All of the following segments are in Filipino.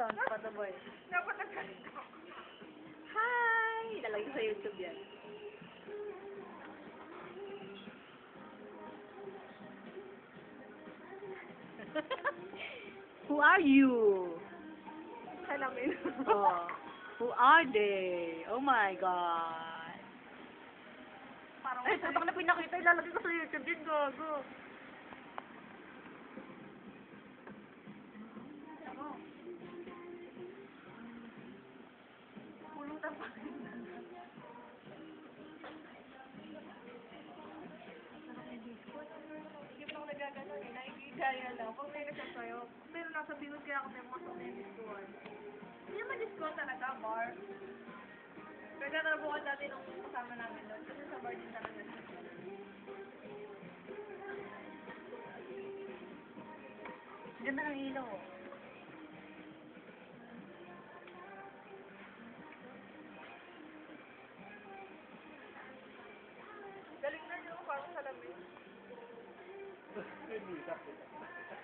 sound pa to, boy. Dapat ang ganito. Hi! Lalagay ko sa YouTube yan. Who are you? Salamin. Oh. Who are they? Oh my God. Parang Ay, putang na pinakita. Ilalagay ko sa YouTube din, gago. pulutan pa. Hindi pa ako nagagano eh. Nakikigaya lang. Pag may nagsasayo. Pero nasa bihod kaya ako may mga sa may diskuan. Hindi naman diskuan talaga, bar. Pero narabukan dati nung kasama namin doon. Kasi sa bar din talaga siya. Ganda ng ilaw, oh. Galing na yun, parang salamin.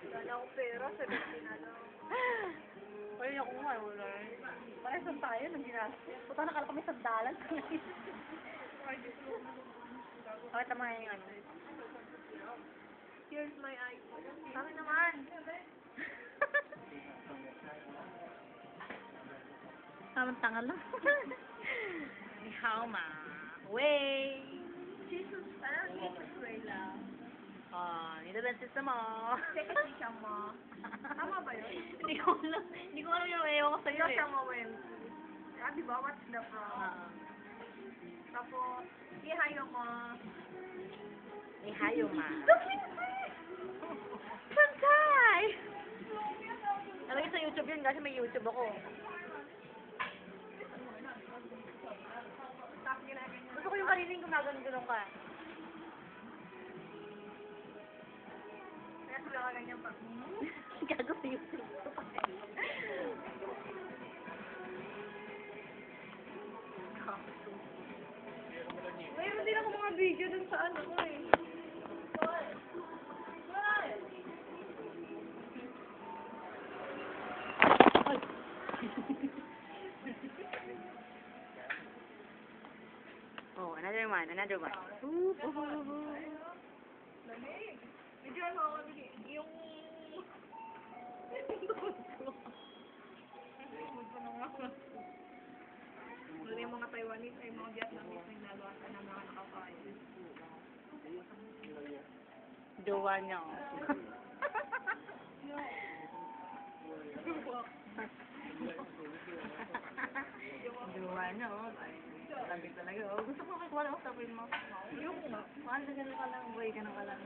Wala akong pera, 17 na lang. Ay, ako nga, wala. Parang tayo nang ginastos. Puta, nakala kami sandalan. Bakit naman yung ano? Here's my iPhone. Sabi naman. Tamang tanga lang. Ni Hao Ma. Way! Jesus, Jesus way lang. Nito ba siya mo? Second siya mo. Tama ba yun? Hindi ko alam yung ewan ko sa'yo Ikaw eh. siya mo, Wen. Ah, di ba? What's the problem? Tapos, ihayo mo. Ni Hayo Ma. Pantay! Nalagay sa YouTube yun kasi may YouTube ako. Tapos ginaganyan. Gusto ko yung kaniling gumagano ka. Kaya sila ka ganyan pa. Gago sa YouTube. Mayroon din ako mga video dun sa ano ko eh. Oh, another one. Lamig. Medyo ano ako, yung... Wala yung mga Taiwanese ay mga Vietnamese na nalawasan ng mga nakakain. Jowa niya. Jowa niya, oh. Sabi talaga, oh. Gusto ko makikuha lang ako, sabihin mo. Yung nga. Mahal na gano'n ka lang, boy, gano'n ka lang.